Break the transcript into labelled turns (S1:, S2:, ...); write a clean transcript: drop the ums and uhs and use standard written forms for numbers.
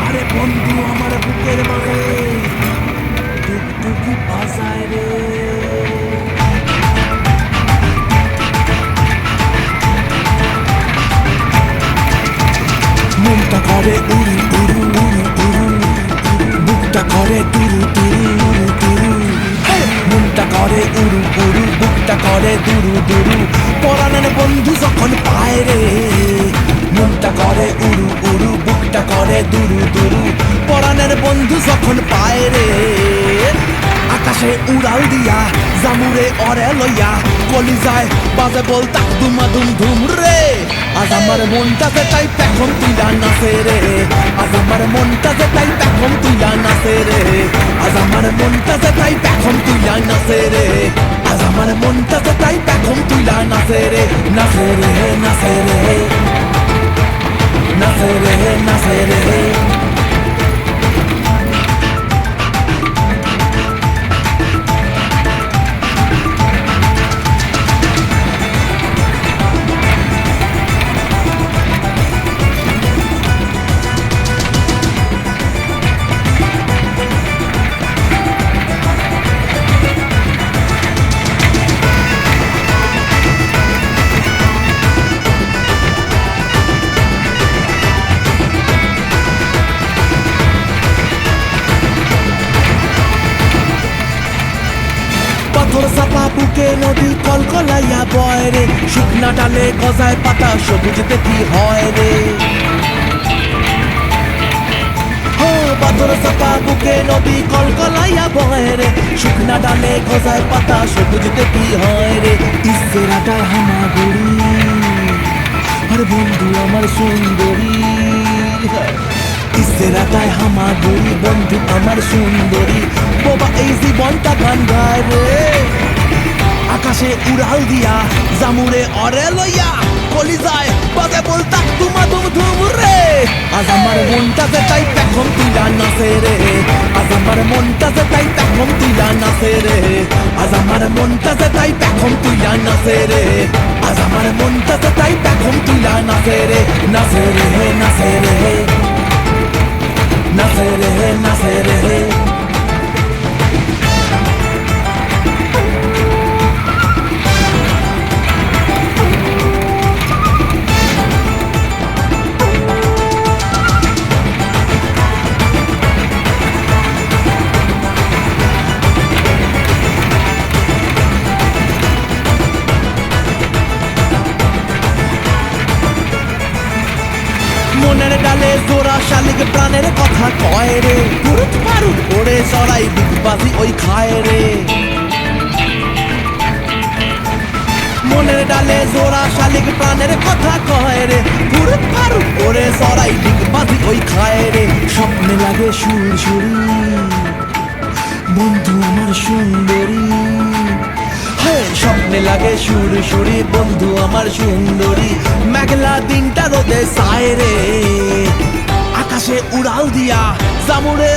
S1: আরে বন্ধু আমার বুকের মাঝে টুকটুকি বাজায় রে। মনটা করে উড়ু উড়ু উড়ু উড়ু, বুকটা করে তুরু তুরু উড়ু তুরু। মনটা করে উড়ু উড়ু, বুকটা করে দুরু দুরু, পরাণের বন্ধু যখন পায় রে। মনটা করে উড়ু উড়ু, বুকটা করে দুরু দুরু, পরাণের বন্ধু যখন পায় রে। আকাশে উড়াল দিয়া জামুরে অরে লইয়া কলিজায় বাজে বলতা দুমা দুম ধুম রে। আজ আমার মনটাতে তাই পেখম তুইলা নাচে রে। আজ আমার মনটাতে তাই পেখম তুইলা নাচে রে। আজ আমার মনটাতে তাই পেখম তুইলা নাচে রে। আজ আমার মনটাতে তাই পেখম তুইলা নাচে রে। নাচে রে নাচে রে নাচে রে নাচে রে। পাথর চাপা বুকে নদী কলকলাইয়া বয় রে। শুকনা ডালে গজায় পাতা সবুজ দেখি হয় রে। পাথর চাপা বুকে নদী কলকলাইয়া বয় রে। শুকনা ডালে গজায় পাতা সবুজ দেখি হয় রে। ইসরাটায় হামাগুড়ি, আরে বন্ধু আমার সুন্দরী। ইসরাটায় হামাগুড়ি, বন্ধু আমার সুন্দরী। বাবা এই জীবনটা গান গায় রে। আকাশে উড়াল দিয়া জামুরে অরে লইয়া কলিজায় বাজে বলতা তুমা দুম ধুম রে। আজ আমার মনটাতে তাই পেখম তুইলা নাচে রে। আজ আমার মনটাতে তাই পেখম তুইলা নাচে রে। আজ আমার মনটাতে তাই পেখম তুইলা নাচে রে। আজ আমার মনটাতে তাই পেখম তুইলা নাচে রে। নাচে রে নাচে রে নাচে রে নাচে রে। মনের ডালে জোড়া শালিক প্রাণের কথা কয় রে। পুরুত পারুত ওরে চড়াই দিকবাজি ওই খায় রে। মনের ডালে জোড়া শালিক প্রাণের কথা কয় রে। পুরুত পারুত ওরে চড়াই দিকবাজি ওই খায় রে। স্বপ্নে লাগে সুরসুরি, বন্ধু আমার সুন্দরী। স্বপ্নে লাগে সুরসুরি, বন্ধু আমার সুন্দরী। মেঘলা দিনটা রোদে সায় রে। আকাশে উড়াল দিয়া জামুরে